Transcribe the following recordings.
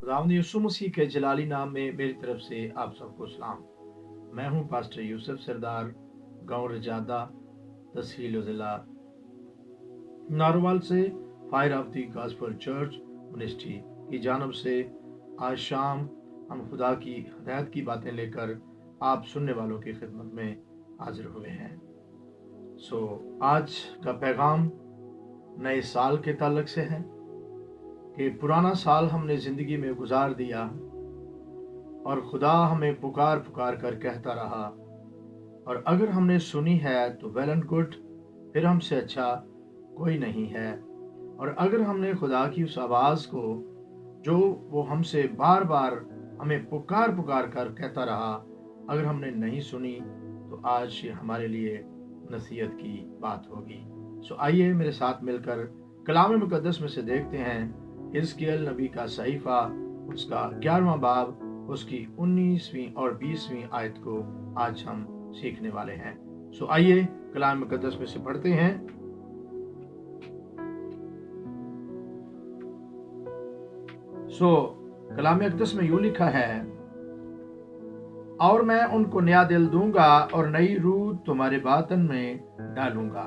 खुदावंद यीशु मसीह के जलाली नाम में मेरी तरफ से आप सबको सलाम। मैं हूं पास्टर यूसुफ सरदार, गांव रजादा, तहसील ज़िला नारोवाल से fire of the gospel church ministry की जानब से आज शाम हम खुदा की हदायत की बातें लेकर आप सुनने वालों की खिदमत में हाजिर हुए हैं। आज का पैगाम नए साल के ताल्लुक से है कि पुराना साल हमने ज़िंदगी में गुजार दिया और खुदा हमें पुकार पुकार कर कहता रहा, और अगर हमने सुनी है तो वेल एंड गुड, फिर हमसे अच्छा कोई नहीं है। और अगर हमने खुदा की उस आवाज़ को जो वो हमसे बार बार हमें पुकार पुकार कर कहता रहा, अगर हमने नहीं सुनी तो आज ये हमारे लिए नसीहत की बात होगी। आइए मेरे साथ मिलकर कलाम मुकद्दस में से देखते हैं हिजकिय्याह नबी का सहीफा, उसका 11वां बाब, उसकी 19वीं और 20वीं आयत को आज हम सीखने वाले हैं। आइए कलाम मुकद्दस में से पढ़ते हैं। कलाम मुकद्दस में यूं लिखा है, और मैं उनको नया दिल दूंगा और नई रूह तुम्हारे बातन में डालूंगा,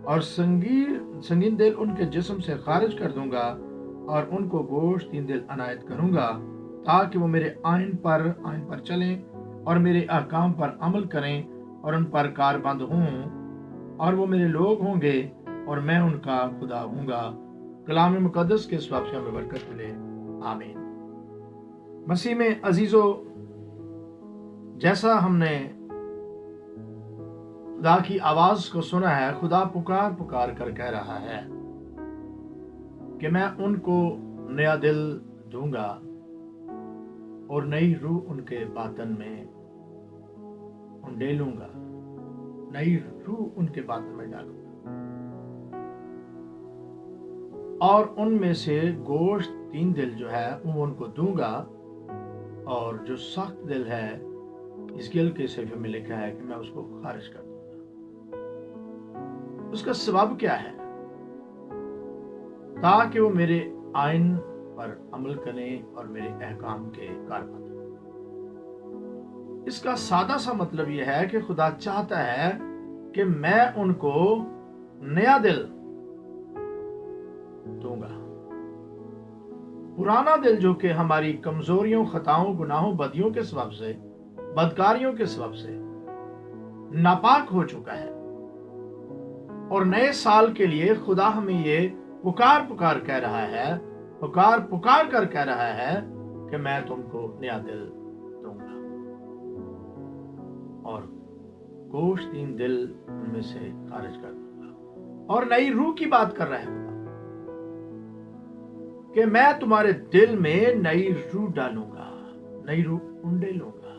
और संगीन दिल उनके जिस्म से खारिज कर दूंगा, और उनको गोश्तीन दिल अनायत करूंगा, ताकि वो मेरे आइन पर चलें और मेरे अहकाम पर अमल करें और उन पर कारबंद हों, और वो मेरे लोग होंगे और मैं उनका खुदा हूंगा। कलाम मुकद्दस के स्वाब से हमें बरकत मिले, आमीन। मसीह में अजीजो, जैसा हमने खुदा की आवाज को सुना है, खुदा पुकार पुकार कर कह रहा है कि मैं उनको नया दिल दूंगा और नई रूह उनके बातन में डालूंगा, नई रूह उनके बातन में डालूंगा, और उनमें से गोश्त 3 दिल जो है वो उनको दूंगा, और जो सख्त दिल है हिजकिय्याह के सहीफे में लिखा है कि मैं उसको खारिज कर दूंगा। उसका सबब क्या है? ताकि वो मेरे आइन पर अमल करें और मेरे अहकाम के कारबंद। इसका सादा सा मतलब यह है कि खुदा चाहता है कि मैं उनको नया दिल दूंगा। पुराना दिल जो कि हमारी कमजोरियों, खताओं, गुनाहों, बदियों के सबब से, बदकारियों के सबब से नापाक हो चुका है, और नए साल के लिए खुदा हमें ये पुकार पुकार कह रहा है, पुकार पुकार कर कह रहा है कि मैं तुमको नया दिल दूंगा और गोश्तीन दिल उनमें से खारिज कर दूंगा। और नई रूह की बात कर रहा है खुदा कि मैं तुम्हारे दिल में नई रूह डालूंगा, नई रूह उंडेलूंगा।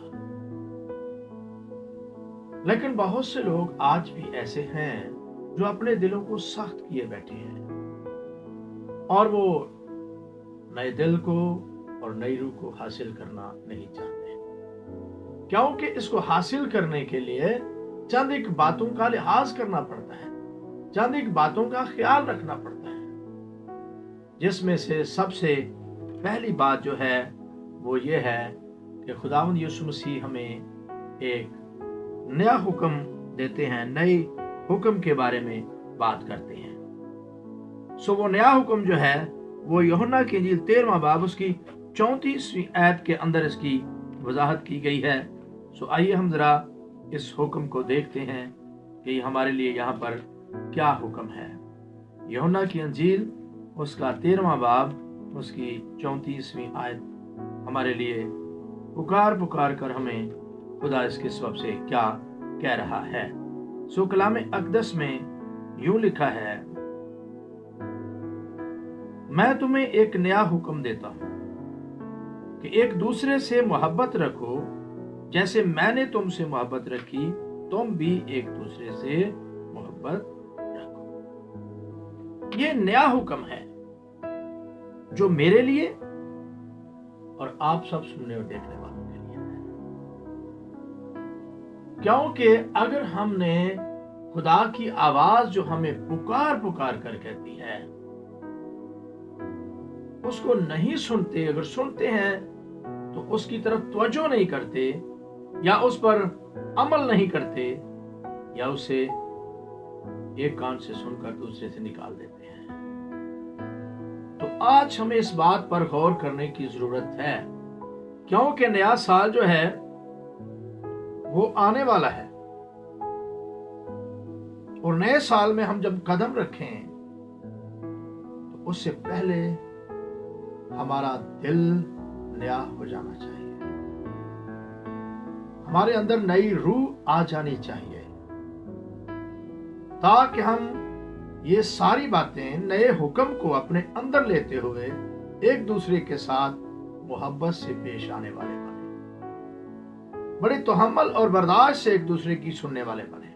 लेकिन बहुत से लोग आज भी ऐसे हैं जो अपने दिलों को सख्त किए बैठे हैं, और वो नए दिल को और नई रूह को हासिल करना नहीं चाहते, क्योंकि इसको हासिल करने के लिए चंद एक बातों का लिहाज करना पड़ता है, चंद एक बातों का ख्याल रखना पड़ता है, जिसमें से सबसे पहली बात जो है वो ये है कि खुदावंद यीशु मसीह हमें एक नया हुक्म देते हैं, नए हुक्म के बारे में बात करते हैं। वो नया हुक्म जो है वो यूहन्ना की इंजील 13वां बाब, उसकी 34वीं आयत के अंदर इसकी वजाहत की गई है। आइए हम जरा इस हुक्म को देखते हैं कि हमारे लिए यहाँ पर क्या हुक्म है। यूहन्ना की इंजील उसका 13वां बाब, उसकी 34वीं आयत हमारे लिए पुकार पुकार कर हमें खुदा इसके सबब से क्या कह रहा है। कलाम अक़दस में यूं लिखा है, मैं तुम्हें एक नया हुक्म देता हूं कि एक दूसरे से मोहब्बत रखो, जैसे मैंने तुमसे मोहब्बत रखी, तुम भी एक दूसरे से मोहब्बत रखो। ये नया हुक्म है जो मेरे लिए और आप सब सुनने और देखने वालों के लिए है, क्योंकि अगर हमने खुदा की आवाज जो हमें पुकार पुकार कर कहती है اس کو نہیں سنتے، اگر سنتے ہیں تو اس کی طرف توجہ نہیں کرتے، یا اس پر عمل نہیں کرتے، یا اسے ایک کان سے سن کر دوسرے سے نکال دیتے ہیں۔ تو آج ہمیں اس بات پر غور کرنے کی ضرورت ہے، کیونکہ نیا سال جو ہے وہ آنے والا ہے، اور نئے سال میں ہم جب قدم رکھیں تو اس سے پہلے ہمارا دل نیا ہو جانا چاہیے، ہمارے اندر نئی روح آ جانی چاہیے، تاکہ ہم یہ ساری باتیں، نئے حکم کو اپنے اندر لیتے ہوئے ایک دوسرے کے ساتھ محبت سے پیش آنے والے بنے، بڑے تحمل اور برداشت سے ایک دوسرے کی سننے والے بنے۔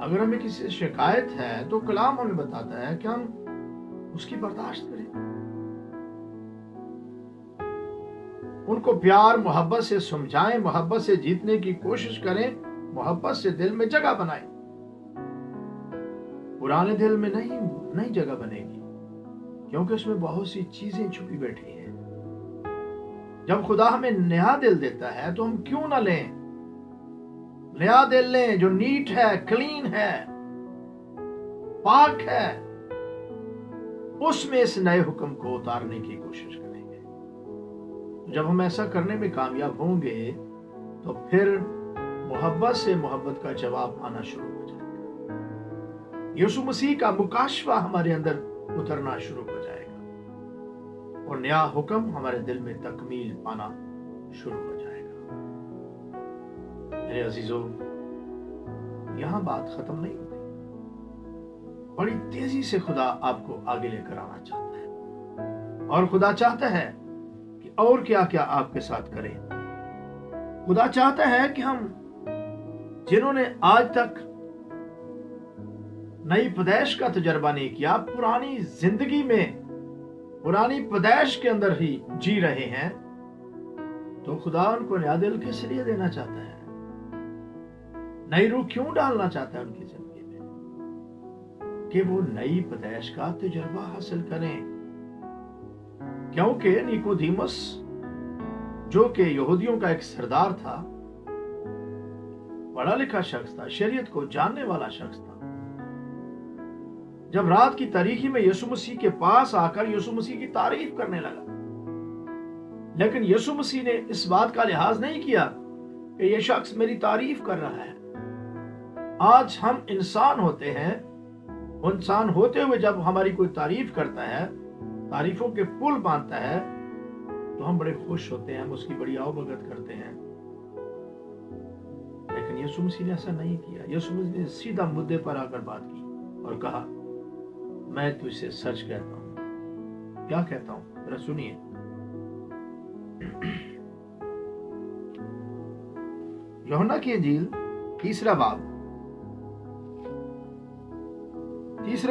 اگر ہمیں کسی سے شکایت ہے تو کلام ہمیں بتاتا ہے کہ ہم اس کی برداشت کریں، ان کو پیار محبت سے سمجھائیں، محبت سے جیتنے کی کوشش کریں، محبت سے دل میں جگہ بنائیں۔ پرانے دل میں نئی جگہ بنے گی، کیونکہ اس میں بہت سی چیزیں چھپی بیٹھی ہیں۔ جب خدا ہمیں نیا دل دیتا ہے تو ہم کیوں نہ لیں، نیا دل لیں جو نیٹ ہے، کلین ہے، پاک ہے، اس میں اس نئے حکم کو اتارنے کی کوشش کریں گے۔ جب ہم ایسا کرنے میں کامیاب ہوں گے تو پھر محبت سے محبت کا جواب آنا شروع ہو جائے گا، یسوع مسیح کا مکاشفہ ہمارے اندر اترنا شروع ہو جائے گا، اور نیا حکم ہمارے دل میں تکمیل پانا شروع ہو جائے گا۔ میرے عزیزو، یہاں بات ختم نہیں ہوتی، بڑی تیزی سے خدا آپ کو آگے لے کر آنا چاہتا ہے، اور خدا چاہتا ہے کہ اور کیا کیا آپ کے ساتھ کرے۔ خدا چاہتا ہے کہ ہم جنہوں نے آج تک نئی پیدائش کا تجربہ نہیں کیا، پرانی زندگی میں پرانی پیدائش کے اندر ہی جی رہے ہیں، تو خدا ان کو نیا دل کس لیے دینا چاہتا ہے، نئی روح کیوں ڈالنا چاہتا ہے ان کی زندگی میں، کہ وہ نئی پیدائش کا تجربہ حاصل کریں۔ کیونکہ نیکودیمس جو کہ یہودیوں کا ایک سردار تھا، پڑھا لکھا شخص تھا، شریعت کو جاننے والا شخص تھا، جب رات کی تاریکی میں یسوع مسیح کے پاس آ کر یسوع مسیح کی تعریف کرنے لگا، لیکن یسوع مسیح نے اس بات کا لحاظ نہیں کیا کہ یہ شخص میری تعریف کر رہا ہے۔ آج ہم انسان ہوتے ہیں، انسان ہوتے ہوئے جب ہماری کوئی تعریف کرتا ہے، تعریفوں کے پل باندھتا ہے، تو ہم بڑے خوش ہوتے ہیں، ہم اس کی بڑی آؤ بھگت کرتے ہیں۔ لیکن یسوع مسیح نے ایسا نہیں کیا۔ یسوع مسیح نے سیدھا مدے پر آ کر بات کی اور کہا، میں تجھ سے سچ کہتا ہوں۔ کیا کہتا ہوں؟ ذرا سنیے۔ یوحنا کی انجیل تیسرا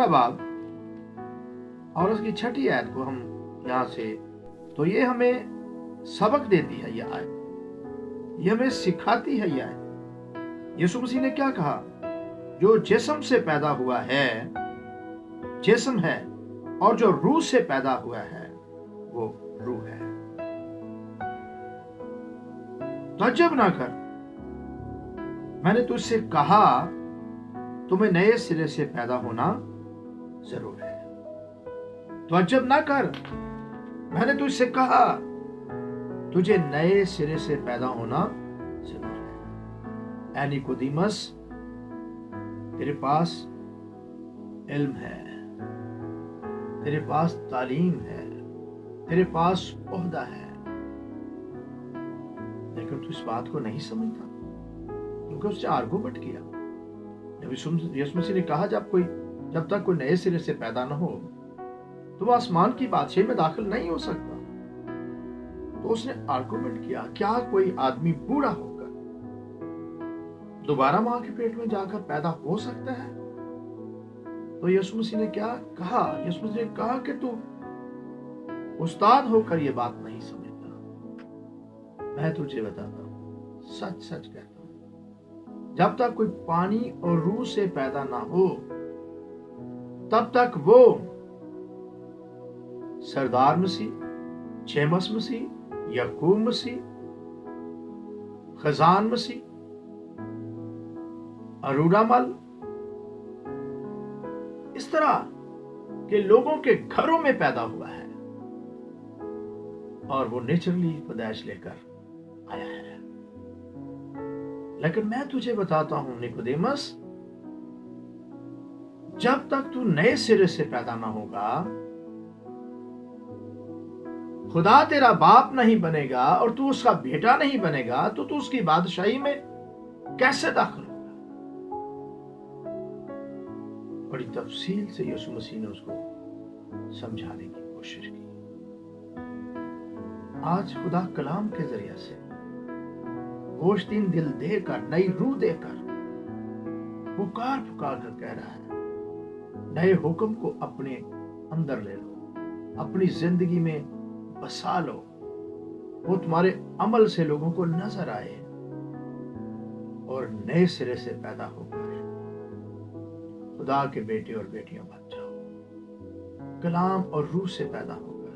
باب اور اس کی 6 آیت کو ہم یہاں سے، تو یہ ہمیں سبق دیتی ہے، یہ آیت یہ ہمیں سکھاتی ہے۔ یہ آیت یسوع مسیح نے کیا کہا؟ جو جسم سے پیدا ہوا ہے جسم ہے، اور جو روح سے پیدا ہوا ہے وہ روح ہے۔ تعجب نہ کر، میں نے تجھ سے کہا تمہیں نئے سرے سے پیدا ہونا ضرور ہے۔ تعجب نہ کر، میں نے تجھ سے کہا تجھے نئے سرے سے پیدا ہونا ضرور ہے۔ اے نیکودیمس، تیرے پاس علم ہے، تیرے پاس تعلیم ہے، تیرے پاس عہدہ ہے، لیکن تو اس بات کو نہیں سمجھتا، کیونکہ اس سے آرگومنٹ کیا۔ جب یسوع مسیح نے کہا جب تک کوئی نئے سرے سے پیدا نہ ہو تو وہ آسمان کی بادشاہی میں داخل نہیں ہو سکتا، تو اس نے آرگومنٹ کیا، کیا کوئی آدمی بوڑھا ہو کر دوبارہ ماں کے پیٹ میں جا کر پیدا ہو سکتا ہے؟ تو یسوع مسیح نے کیا کہا؟ یسوع مسیح نے کہا کہ تو استاد ہو کر یہ بات نہیں سمجھتا، میں تجھے بتاتا ہوں، سچ سچ کہتا ہوں، جب تک کوئی پانی اور روح سے پیدا نہ ہو تب تک وہ सरदार मसीह, जेमस मसीह, याकूब मसीह, खजान मसीह, अरूरामल, इस तरह के लोगों के घरों में पैदा हुआ है और वो नेचुरली पैदाइश लेकर आया है। लेकिन मैं तुझे बताता हूं निकोदेमस, जब तक तू नए सिरे से पैदा ना होगा, खुदा तेरा बाप नहीं बनेगा और तू उसका बेटा नहीं बनेगा, तो तू उसकी बादशाही में कैसे दाखिल होगा? बड़ी तफसील से यीशु मसीह ने उसको समझाने की कोशिश की। आज खुदा कलाम के जरिए से गोश्तीन दिल देकर, नई रूह देकर पुकार पुकार कर कह रहा है, नए हुक्म को अपने अंदर ले लो, अपनी जिंदगी में बसा लो, वो तुम्हारे अमल से लोगों को नजर आए और नए सिरे से पैदा होकर खुदा के बेटे और बेटियां बन जाओ। कलाम और रूह से पैदा होकर,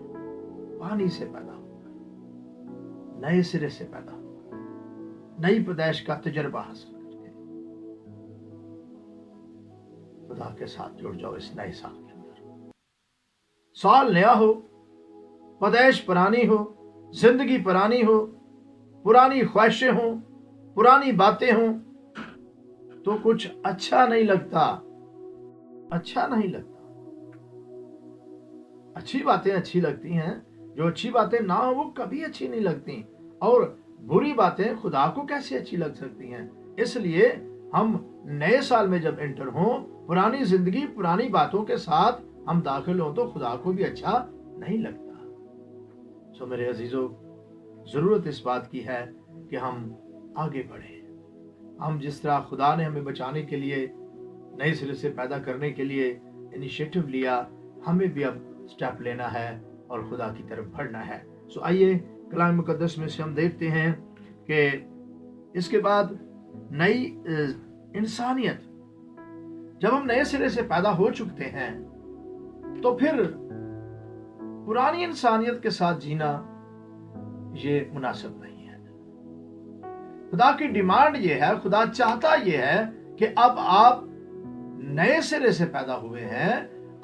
पानी से पैदा होकर, नए सिरे से पैदा होकर, नई पैदाइश का तजर्बा हासिल करके खुदा के साथ जुड़ जाओ। इस नए साल के अंदर साल नया हो, पैदाइश पुरानी हो, जिंदगी पुरानी हो, पुरानी ख्वाहिशें हो, पुरानी बातें हो, तो कुछ अच्छा नहीं लगता, अच्छा नहीं लगता। अच्छी बातें अच्छी लगती हैं, जो अच्छी बातें ना हो वो कभी अच्छी नहीं लगती, और बुरी बातें खुदा को कैसे अच्छी लग सकती हैं। इसलिए हम नए साल में जब एंटर हों, पुरानी जिंदगी पुरानी बातों के साथ हम दाखिल हों तो खुदा को भी अच्छा नहीं लगता। सो मेरे अजीजों, जरूरत इस बात की है कि हम आगे बढ़ें। हम जिस तरह खुदा ने हमें बचाने के लिए, नए सिरे से पैदा करने के लिए इनिशिएटिव लिया, हमें भी अब स्टेप लेना है और खुदा की तरफ बढ़ना है। सो आइए कलाम मुकद्दस में से हम देखते हैं कि इसके बाद नई इंसानियत, जब हम नए सिरे से पैदा हो चुके हैं तो फिर पुरानी इंसानियत के साथ जीना ये मुनासिब नहीं है। खुदा की डिमांड ये है, खुदा चाहता ये है कि अब आप नए सिरे से पैदा हुए हैं,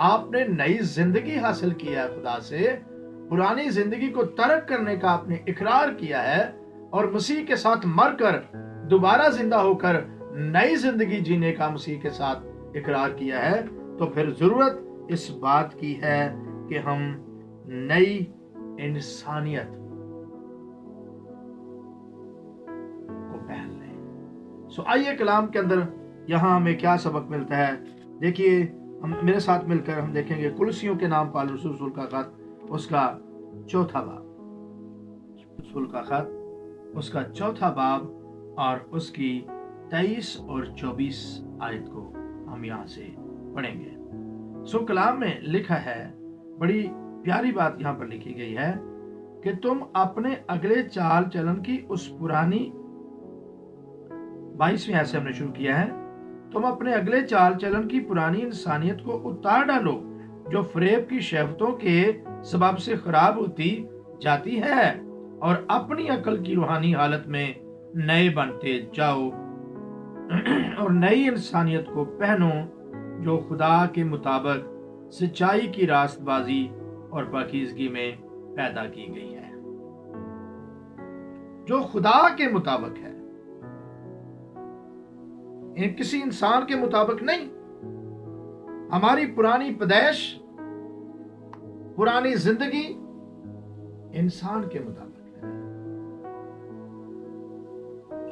आपने नई जिंदगी हासिल किया है खुदा से, पुरानी जिंदगी को तर्क करने का आपने इकरार किया है और मसीह के साथ मरकर दोबारा जिंदा होकर नई जिंदगी जीने का मसीह के साथ इकरार किया है, तो फिर जरूरत इस बात की है कि हम नई इंसानियत को पहन लें। सो आइए कलाम के अंदर यहां हमें क्या सबक मिलता है, देखिए हम मेरे साथ मिलकर हम देखेंगे कुलसियों के नाम पौलुस रसूल का खत, उसका चौथा बाब, रसूल का खत उसका चौथा बाब और उसकी 23 और 24 आयत को हम यहां से पढ़ेंगे। सो कलाम में लिखा है, बड़ी प्यारी बात यहां पर लिखी गई है कि तुम अपने अगले चाल चलन की उस पुरानी, 22वें आयत से हमने शुरू किया है, तुम अपने अगले चाल चलन की पुरानी इंसानियत को उतार डालो जो फरेब की शहवतों के सबब से खराब होती जाती है, और अपनी अकल की रूहानी हालत में नए बनते जाओ और नई इंसानियत को पहनो जो खुदा के मुताबिक सच्चाई की रास्तबाजी और पाकीज़गी में पैदा की गई है। जो खुदा के मुताबिक है, किसी इंसान के मुताबिक नहीं। हमारी पुरानी पैदाइश, पुरानी जिंदगी इंसान के मुताबिक है,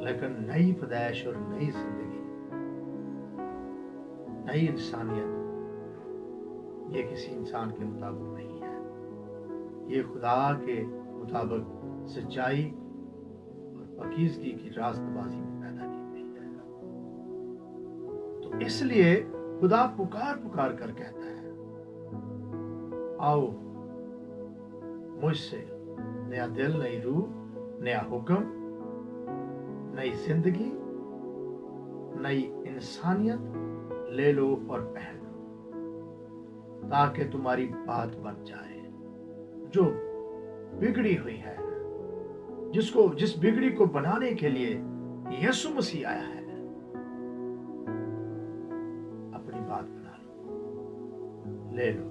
लेकिन नई पैदाइश और नई जिंदगी, नई इंसानियत, ये किसी इंसान के मुताबिक नहीं है, ये खुदा के मुताबिक सच्चाई और पाकीज़गी की रास्तबाजी में पैदा की गई है। तो इसलिए खुदा पुकार पुकार कर कहता है, आओ मुझसे नया दिल, नई रूह, नया हुक्म, नई जिंदगी, नई इंसानियत ले लो और पहन लो, ताकि तुम्हारी बात बन जाए, जो बिगड़ी हुई है, जिस बिगड़ी को बनाने के लिए यीशु मसीह आया है, अपनी बात बना लो, ले लो,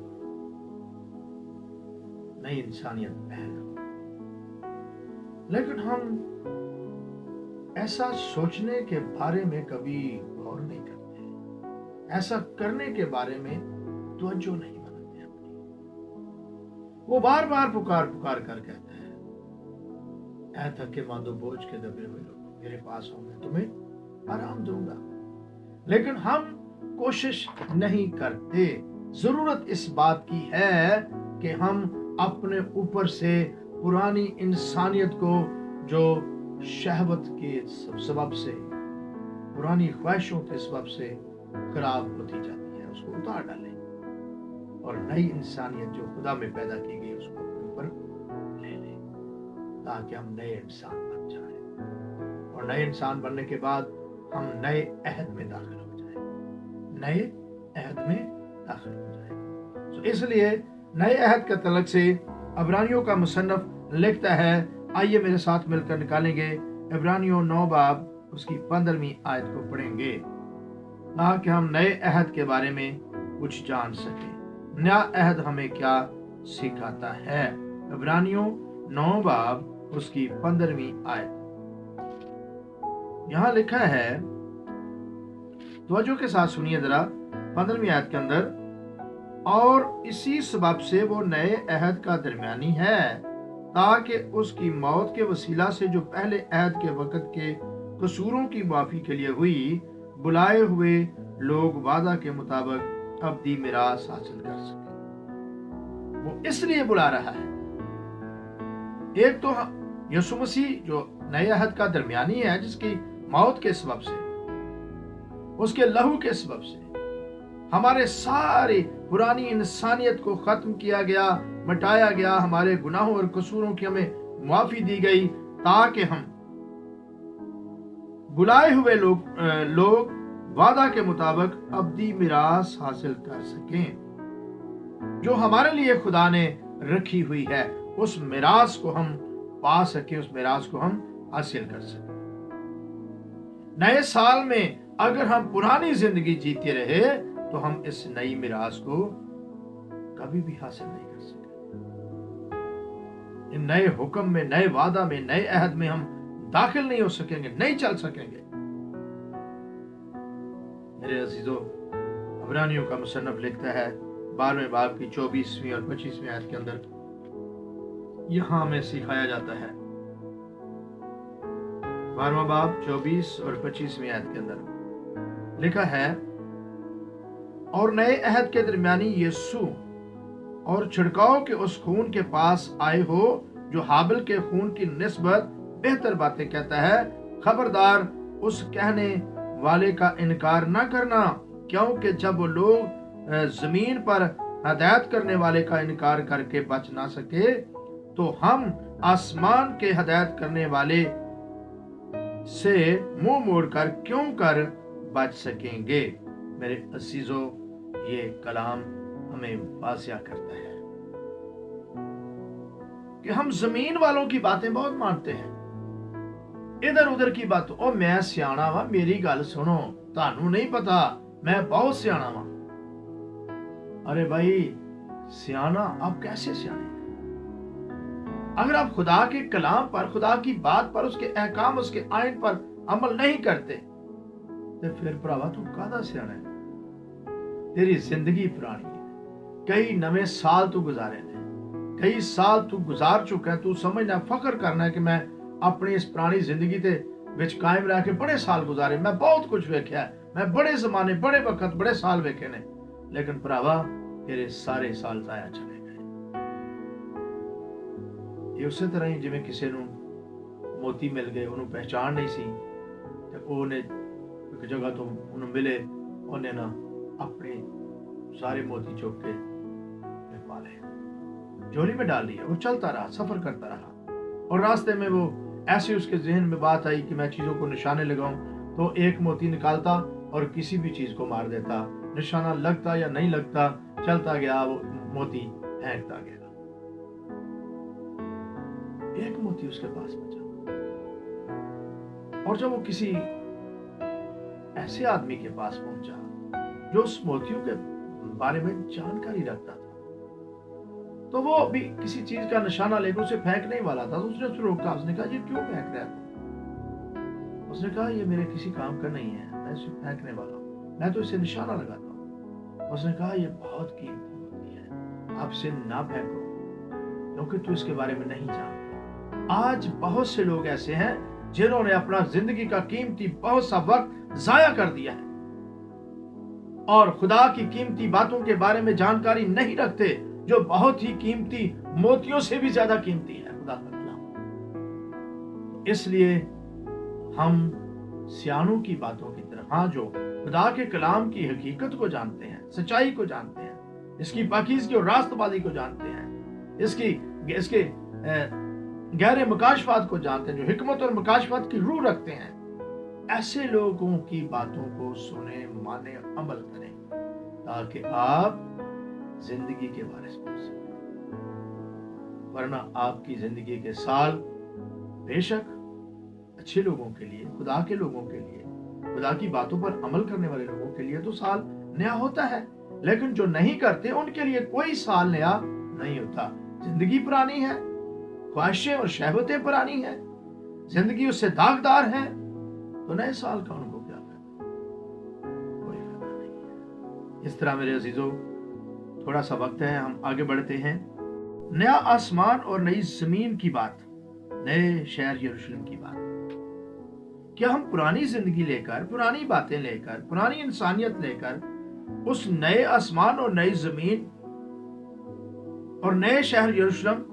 नई इंसानियत पहन लो। लेकिन हम ऐसा सोचने के बारे में कभी गौर नहीं करते, ऐसा करने के बारे में तवज्जो नहीं बनाते अपनी। वो बार बार पुकार पुकार कर कहता है, ऐ थके मांदो बोझ के दबे हुए लोग मेरे पास आओ, मैं तुम्हें आराम दूंगा। लेकिन हम कोशिश नहीं करते। जरूरत इस बात की है कि हम अपने ऊपर से पुरानी इंसानियत को, जो शहवत के सबब से, पुरानी ख्वाहिशों के सबब से खराब होती जाती है, उसको उतार डालें और नई इंसानियत जो खुदा में पैदा की गई उसको अपने ऊपर ले लें, ताकि हम नए इंसान बन जाएं। और नए इंसान बनने के बाद हम नए अहद में दाखिल हो जाएं, नए अहद में दाखिल हो जाएं। तो इसलिए नए अहद के तलक से इब्रानियों का मुसन्नफ लिखता है, आइए मेरे साथ मिलकर निकालेंगे इब्रानियों 9 बाब उसकी 15वीं आयत को पढ़ेंगे, ताकि हम नए अहद के बारे में कुछ जान सकें। नया अहद हमें क्या सिखाता है? इब्रानियों 9 बाब उसकी 15वीं आयत। यहां लिखा है, तवज्जो के साथ सुनिए जरा, 15वीं आयत के अंदर, और इसी सबब से वो नए अहद का दरमियानी है, ताकि उसकी मौत के वसीला से जो पहले अहद के वक़्त के कसूरों की माफी के लिए हुई, बुलाए हुए लोग वादा के मुताबिक अब्दी मिरास हासिल कर सके। वो इसलिए बुला रहा है, एक तो यीशु मसीह जो नए अहद का दरमियानी है, जिसकी मौत के सबब से, उसके लहू के सबब से हमारे सारे पुरानी इंसानियत को खत्म किया गया, मिटाया गया, हमारे गुनाहों और कसूरों की हमें माफी दी गई, ताकि हम बुलाए हुए लोग वादा के मुताबिक अब्दी मिरास हासिल कर सकें, जो हमारे लिए खुदा ने रखी हुई है। उस मिरास को हम पा सके, उस मिरास को हम हासिल कर सके। नए साल में अगर हम पुरानी जिंदगी जीते रहे तो हम इस नई मिरास को कभी भी हासिल नहीं कर सके। इन नए हुक्म में, नए वादा में, नए अहद में हम दाखिल नहीं हो सकेंगे, नहीं चल सकेंगे। मेरे अजीजों, इब्रानियों का मुसन्नफ लिखता है 12वें बाब की 24वीं और 25वीं आयत के अंदर, यहां हमें सिखाया जाता है, 12वां बाब 24 और 25वीं आयत के अंदर लिखा है, और नए अहद के दरमियानी यीशु और छिड़काव के उस खून के पास आए हो, जो हाबिल के खून की निस्बत बेहतर बातें कहता है। खबरदार उस कहने वाले का इनकार न करना, क्योंकि जब वो लोग जमीन पर हदायत करने वाले का इनकार करके बच ना सके, तो हम आसमान के हदायत करने वाले से मुंह मोड़कर क्यों कर बच सकेंगे। मेरे अजीजों, ये कलाम हमें वासिया करता है कि हम जमीन वालों की बातें बहुत मानते हैं, इधर उधर की बात। ओ मैं सियाना वा, मेरी गल सुनो, तानू नहीं पता मैं बहुत सियाना वा। अरे भाई सियाना, आप कैसे सियाने? अगर आप खुदा के कलाम पर, खुदा की बात पर, उसके अहकाम, उसके आइन पर अमल नहीं करते, तो फिर भरावा तू कादा सियाना है? तेरी जिंदगी पुरानी है, कई नवे साल तू गुजारे ने, कई साल तू गुजार चुका है। तू समझना, फख्र करना है कि मैं अपनी इस पुरानी जिंदगी ते विच कायम रह के बड़े साल गुजारे, मैं बहुत कुछ वेख्या है, मैं बड़े जमाने, बड़े वक्त, बड़े साल वेखे ने, लेकिन भरावा तेरे सारे साल जाया चले गए। ये उसी तरह ही जिवें किसी नूं मोती मिल गए, उन्होंने पहचान नहीं सी, ते ओने एक जगह तो उन्होंने मिले, उन्हें ना अपने सारे मोती चुक के पा ले, झोली में डाल लिया। वो चलता रहा, सफर करता रहा, और रास्ते में वो ऐसे उसके जहन में बात आई कि मैं चीजों को निशाने लगाऊं, तो एक मोती निकालता और किसी भी चीज को मार देता, निशाना लगता या नहीं लगता, चलता गया, वो मोती फेंकता गया। एक मोती उसके पास बचा। और जब वो किसी ऐसे आदमी के पास पहुंचा जो उस मोतियों के बारे में जानकारी रखता था, तो वो भी किसी चीज का निशाना लेकर उसे फेंकने वाला था, तो उसने उसे रोका। उसने कहा, ये क्यों फेंक रहा है? उसने कहा, ये मेरे किसी काम का नहीं है, मैं इसे फेंकने वाला हूँ, मैं तो इसे निशाना लगाता हूँ। उसने कहा, ये बहुत कीमती मोती है, आप इसे ना फेंको क्योंकि तू इसके बारे में नहीं जानता। आज बहुत से लोग ऐसे हैं जिन्होंने अपना जिंदगी का कीमती बहुत सा वक्त जाया कर दिया है और खुदा की कीमती बातों के बारे में जानकारी नहीं रखते, जो बहुत ही कीमती मोतियों से भी ज्यादा कीमती है, खुदा का कलाम। इसलिए हम सियानों की बातों की तरफ, हाँ, जो खुदा के कलाम की हकीकत को जानते हैं, सच्चाई को जानते हैं, इसकी पाकीज़गी और रास्तबाजी को जानते हैं, इसके गहरे मुकाशफात को जानते हैं, जो हिकमत और मुकाशफात की रूह रखते हैं, ऐसे लोगों की बातों को सुने, माने, अमल करें, ताकि आप जिंदगी के वारिस बन सकें। वरना आपकी जिंदगी के साल बेशक अच्छे लोगों के लिए, खुदा के लोगों के लिए, खुदा की बातों पर अमल करने वाले लोगों के लिए तो साल नया होता है, लेकिन जो नहीं करते उनके लिए कोई साल नया नहीं होता। जिंदगी पुरानी है, ख्वाहिशें और शहवतें पुरानी हैं, जिंदगी उससे दागदार है, तो नए साल का उनको क्या फायदा? कोई फायदा नहीं है। इस तरह मेरे अजीजों, थोड़ा सा वक्त है, हम आगे बढ़ते हैं। नया आसमान और नई जमीन की बात, नए शहर यरूशलेम की बात। क्या हम पुरानी जिंदगी लेकर, पुरानी बातें लेकर, पुरानी इंसानियत लेकर उस नए आसमान और नई जमीन और नए शहर यरूशलेम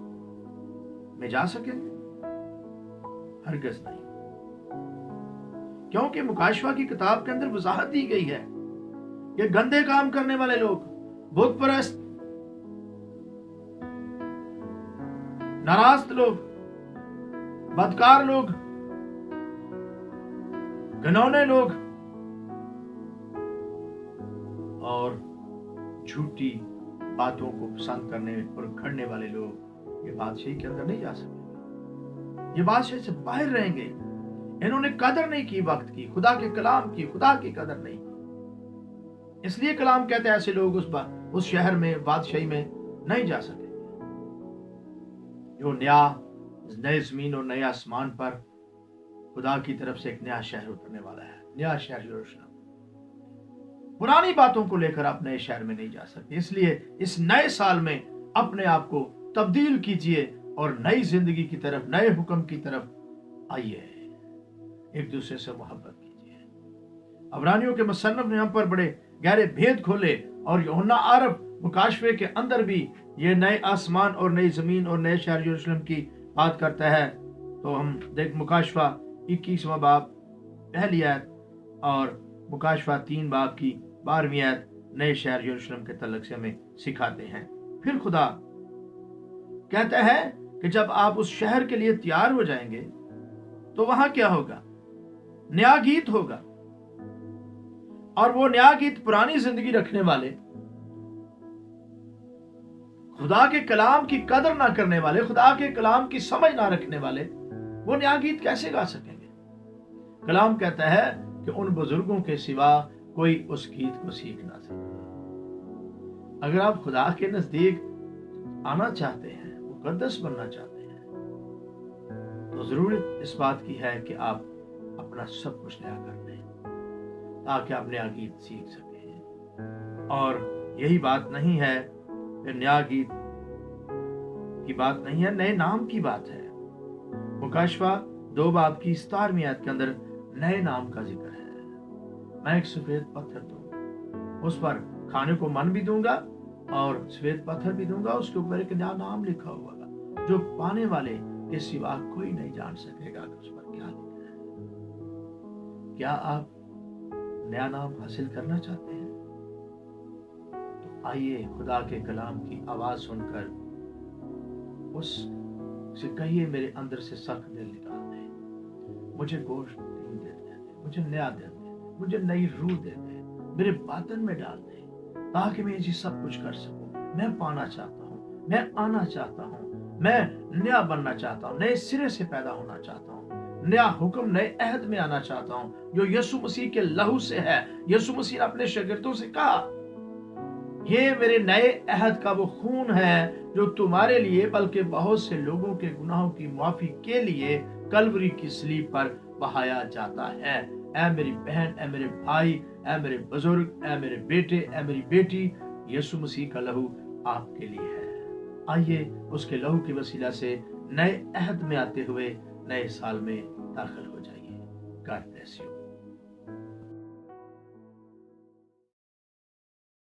में जा सकेंगे? हरगिज़ नहीं, क्योंकि मुकाशवा की किताब के अंदर वजाहत दी गई है कि गंदे काम करने वाले लोग, बुत परस्त, नाराज लोग, बदकार लोग, घिनौने लोग और झूठी बातों को पसंद करने और खड़ने वाले लोग ये बादशाही के अंदर नहीं जा सकेंगे। ये बादशाही से बाहर रहेंगे। इन्होंने कदर नहीं की वक्त की, खुदा के कलाम की, खुदा की कदर नहीं की। इसलिए कलाम कहते हैं ऐसे लोग उस शहर में, बादशाही में नहीं जा सकेंगे। जो नए जमीन और नए आसमान पर खुदा की तरफ से एक नया शहर उतरने वाला है, नया शहर यरूशलेम। पुरानी बातों को लेकर आप नए शहर में नहीं जा सकते। इसलिए इस नए साल में अपने आप को तब्दील कीजिए और नई जिंदगी की तरफ, नए हुक्म की तरफ आइए। एक दूसरे से मोहब्बत कीजिए। अबरानियों के मुसन्निफ ने हम पर बड़े गहरे भेद खोले और यूहन्ना आरब मुकाशफे के अंदर भी ये नए आसमान और नई जमीन और नए शहर यरूशलेम की बात करता है। तो हम देख मुकाशफा 21वां बाब पहली आयत और मुकाशफा 3 बाब की 12वीं आयत नए शहर यरूशलेम के तल्लक से हमें सिखाते हैं। फिर खुदा कहता है कि जब आप उस शहर के लिए तैयार हो जाएंगे तो वहां क्या होगा? नया गीत होगा। और वो नया गीत पुरानी जिंदगी रखने वाले, खुदा के कलाम की कदर ना करने वाले, खुदा के कलाम की समझ ना रखने वाले, वो नया गीत कैसे गा सकेंगे? कलाम कहता है कि उन बुजुर्गों के सिवा कोई उस गीत को सीख ना सके। अगर आप खुदा के नजदीक आना चाहते हैं, मुकद्दस बनना चाहते हैं, तो जरूरत इस बात की है कि आप अपना सब कुछ नया कर दें ताकि आप नया गीत सीख सकें। और यही बात नहीं है, नया गीत की बात नहीं है, नए नाम की बात है। मुकाशफा 2 बाब की 17वीं आयत के अंदर नए नाम का जिक्र है। मैं एक सफेद पत्थर दूंगा, उस पर खाने को मन भी दूंगा और सफेद पत्थर भी दूंगा, उसके ऊपर एक नया नाम लिखा होगा जो पाने वाले के सिवा कोई नहीं जान सकेगा कि उस पर क्या लिखा है। क्या आप नया नाम हासिल करना चाहते हैं? तो आइए खुदा के कलाम की आवाज सुनकर उससे कहिए, मेरे अंदर से सख्त दिल निकाल दे, मुझे गोश्त दे दे, मुझे नया दिल दे, मुझे नई रूह दे दे, मेरे बातन में डाल दे ताकि मैं ये सब कुछ कर सकूं। मैं पाना चाहता हूं, मैं आना चाहता हूं, میں नया बनना चाहता हूँ, नए सिरे से पैदा होना चाहता हूँ, नया हुक्म नए अहद में आना चाहता हूँ जो यीशु मसीह के लहू से है। यीशु मसीह ने अपने शागिर्दों से कहा, ये मेरे नए अहद का वो खून है जो तुम्हारे लिए बल्कि बहुत से लोगों के गुनाहों की माफी के लिए कलवरी की सलीब पर बहाया जाता है। ऐ मेरी बहन, ऐ मेरे भाई, ऐ मेरे बुजुर्ग, ऐ मेरे बेटे, ऐ मेरी बेटी, यीशु मसीह का लहू आपके लिए है। आइए उसके लहू की वसीला से नए अहद में आते हुए नए साल में दाखिल हो जाइए। God bless you.